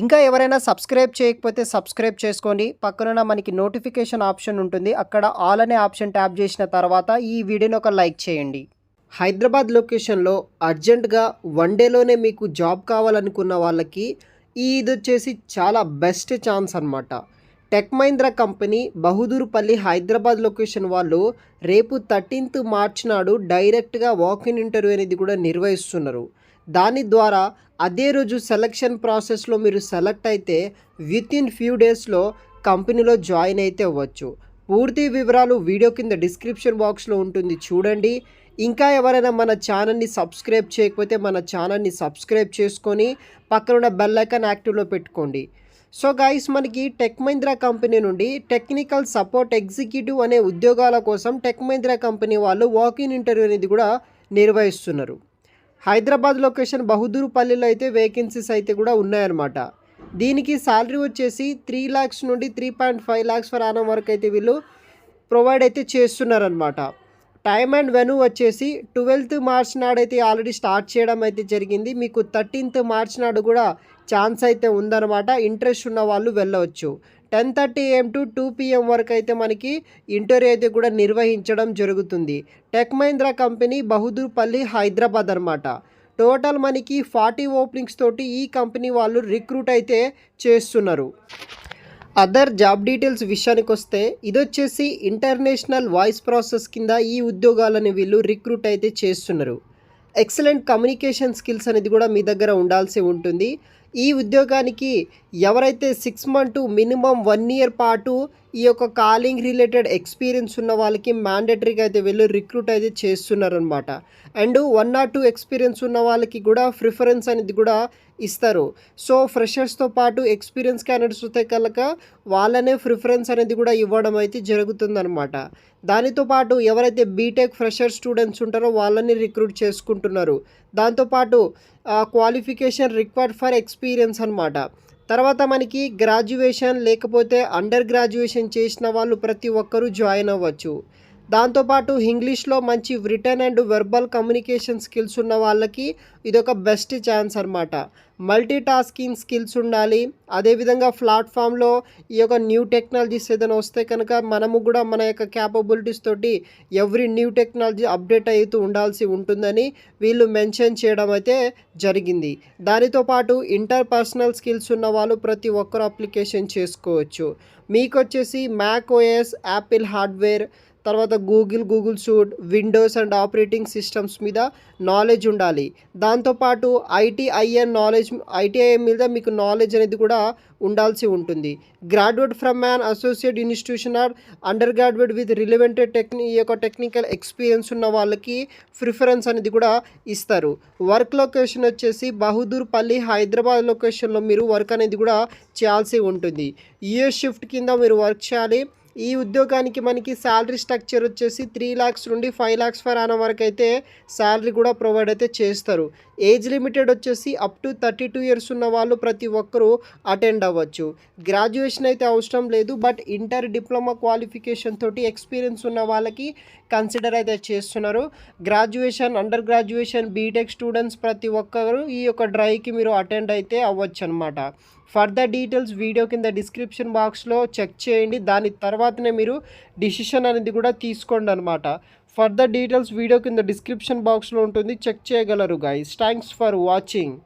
ఇంకా ఎవరైనా సబ్స్క్రైబ్ చేయకపోతే సబ్స్క్రైబ్ చేసుకోండి. పక్కనున్న మనకి నోటిఫికేషన్ ఆప్షన్ ఉంటుంది. అక్కడ ఆల్ అనే ఆప్షన్ ట్యాప్ చేసిన తర్వాత ఈ వీడియోని ఒక లైక్ చేయండి. హైదరాబాద్ లొకేషన్లో అర్జెంట్గా వన్ డేలోనే మీకు జాబ్ కావాలనుకున్న వాళ్ళకి ఇది వచ్చేసి చాలా బెస్ట్ ఛాన్స్ అనమాట. Tech Mahindra company Bahadurpally Hyderabad location వాళ్ళు రేపు 13th మార్చ్ నాడు డైరెక్ట్గా వాకిన్ ఇంటర్వ్యూ అనేది కూడా నిర్వహిస్తున్నారు. దాని ద్వారా అదే రోజు సెలక్షన్ ప్రాసెస్లో మీరు సెలెక్ట్ అయితే వితిన్ ఫ్యూ డేస్లో కంపెనీలో జాయిన్ అయితే అవ్వచ్చు. పూర్తి వివరాలు వీడియో కింద డిస్క్రిప్షన్ బాక్స్లో ఉంటుంది, చూడండి. ఇంకా ఎవరైనా మన ఛానల్ని సబ్స్క్రైబ్ చేయకపోతే మన ఛానల్ని సబ్స్క్రైబ్ చేసుకొని పక్కనున్న బెల్ ఐకాన్ యాక్టివ్లో పెట్టుకోండి. సో గైస్, మనకి టెక్ మహీంద్రా కంపెనీ నుండి టెక్నికల్ సపోర్ట్ ఎగ్జిక్యూటివ్ అనే ఉద్యోగాల కోసం టెక్ మహీంద్రా కంపెనీ వాళ్ళు వాకిన్ ఇంటర్వ్యూ అనేది కూడా నిర్వహిస్తున్నారు. హైదరాబాద్ లొకేషన్ బహదూర్పల్లిలో అయితే వేకెన్సీస్ అయితే కూడా ఉన్నాయన్నమాట. దీనికి శాలరీ వచ్చేసి 3 lakhs నుండి 3.5 lakhs ఫర్ ఆనం వరకు అయితే వీళ్ళు ప్రొవైడ్ అయితే చేస్తున్నారనమాట. టైమ్ అండ్ వెన్యూ వచ్చేసి 12th మార్చ్ నాడైతే ఆల్రెడీ స్టార్ట్ చేయడం అయితే జరిగింది. మీకు 13th మార్చ్ నాడు కూడా ఛాన్స్ అయితే ఉందన్నమాట. ఇంట్రెస్ట్ ఉన్న వాళ్ళు వెళ్ళవచ్చు. 10:30 AM to 2 PM వరకు అయితే మనకి ఇంటర్వ్యూ అయితే కూడా నిర్వహించడం జరుగుతుంది. టెక్ మహీంద్రా కంపెనీ బహదూర్పల్లి హైదరాబాద్ అనమాట. టోటల్ మనకి 40 ఓపెనింగ్స్ తోటి ఈ కంపెనీ వాళ్ళు రిక్రూట్ అయితే చేస్తున్నారు. అదర్ జాబ్ డీటెయిల్స్ విషయానికి వస్తే ఇది వచ్చేసి ఇంటర్నేషనల్ వాయిస్ ప్రాసెస్ కింద ఈ ఉద్యోగాలని వీళ్ళు రిక్రూట్ అయితే చేస్తున్నారు. ఎక్సలెంట్ కమ్యూనికేషన్ స్కిల్స్ అనేది కూడా మీ దగ్గర ఉండాల్సి ఉంటుంది. ఈ ఉద్యోగానికి ఎవరైతే 6 months మినిమం 1 year పాటు ఈ యొక్క కాలింగ్ రిలేటెడ్ ఎక్స్పీరియన్స్ ఉన్న వాళ్ళకి మ్యాండేటరీగా అయితే వీళ్ళు రిక్రూట్ అయితే చేస్తున్నారనమాట. అండ్ 1 or 2 ఎక్స్పీరియన్స్ ఉన్న వాళ్ళకి కూడా ప్రిఫరెన్స్ అనేది కూడా ఇస్తారు. సో ఫ్రెషర్స్తో పాటు ఎక్స్పీరియన్స్ క్యాండిడేట్స్ వస్తే కనుక వాళ్ళనే ప్రిఫరెన్స్ అనేది కూడా ఇవ్వడం అయితే జరుగుతుందన్నమాట. దానితో పాటు ఎవరైతే బీటెక్ ఫ్రెషర్ స్టూడెంట్స్ ఉంటారో వాళ్ళని రిక్రూట్ చేసుకుంటున్నారు. దాంతోపాటు క్వాలిఫికేషన్ రిక్వైర్డ్ ఫర్ ఎక్స్పీరియన్స్ అనమాట. తర్వాత మనకి గ్రాడ్యుయేషన్ లేకపోతే అండర్ గ్రాడ్యుయేషన్ చేసిన వాళ్ళు ప్రతి ఒక్కరూ జాయిన్ అవ్వచ్చు. దాంతోపాటు ఇంగ్లీష్లో మంచి return and verbal communication skills ఉన్న వాళ్ళకి ఇదొక బెస్ట్ ఛాన్స్ అనమాట. మల్టీ టాస్కింగ్ స్కిల్స్ ఉండాలి. అదేవిధంగా ప్లాట్ఫామ్లో ఈ యొక్క న్యూ టెక్నాలజీస్ ఏదైనా వస్తే కనుక మనము కూడా మన యొక్క క్యాపబిలిటీస్ తోటి ఎవ్రీ న్యూ టెక్నాలజీ అప్డేట్ అవుతూ ఉండాల్సి ఉంటుందని వీళ్ళు మెన్షన్ చేయడం అయితే జరిగింది. దానితో పాటు ఇంటర్పర్సనల్ స్కిల్స్ ఉన్న వాళ్ళు ప్రతి ఒక్కరు అప్లికేషన్ చేసుకోవచ్చు. మీకు వచ్చేసి మ్యాక్ ఓఎస్, యాపిల్ హార్డ్వేర్, తర్వాత Google suit, Windows and operating systems మీద నాలెడ్జ్ ఉండాలి. దాంతోపాటు ఐటీఐ మీద మీకు నాలెడ్జ్ అనేది కూడా ఉండాల్సి ఉంటుంది. Graduate from man associate institution or under graduate with relevant ఈ యొక్క టెక్నికల్ ఎక్స్పీరియన్స్ ఉన్న వాళ్ళకి ప్రిఫరెన్స్ అనేది కూడా ఇస్తారు. వర్క్ లొకేషన్ వచ్చేసి బహదూర్పల్లి హైదరాబాద్ లొకేషన్లో మీరు వర్క్ అనేది కూడా చేయాల్సి ఉంటుంది. యూఎస్ షిఫ్ట్ కింద మీరు వర్క్ చేయాలి. ఈ ఉద్యోగానికి మనకి శాలరీ స్ట్రక్చర్ వచ్చేసి 3 lakhs నుండి 5 lakhs ఫర్ ఆనం వరకు అయితే శాలరీ కూడా ప్రొవైడ్ అయితే చేస్తారు. ఏజ్ లిమిటెడ్ వచ్చేసి అప్ టు 32 years ఉన్న వాళ్ళు ప్రతి ఒక్కరూ అటెండ్ అవ్వచ్చు. గ్రాడ్యుయేషన్ అయితే అవసరం లేదు, బట్ ఇంటర్ డిప్లొమా క్వాలిఫికేషన్ తోటి ఎక్స్పీరియన్స్ ఉన్న వాళ్ళకి కన్సిడర్ అయితే చేస్తున్నారు. Graduation, under graduation, BTech students ప్రతి ఒక్కరు ఈ యొక్క డ్రైవ్కి మీరు అటెండ్ అయితే అవ్వచ్చు అనమాట. ఫర్దర్ డీటెయిల్స్ వీడియో కింద డిస్క్రిప్షన్ బాక్స్లో చెక్ చేయండి. దాని తర్వాతనే మీరు డిసిషన్ అనేది కూడా తీసుకోండి అనమాట. ఫర్దర్ డీటెయిల్స్ వీడియో కింద డిస్క్రిప్షన్ బాక్స్లో ఉంటుంది, చెక్ చేయగలరు గైస్. Thanks for watching.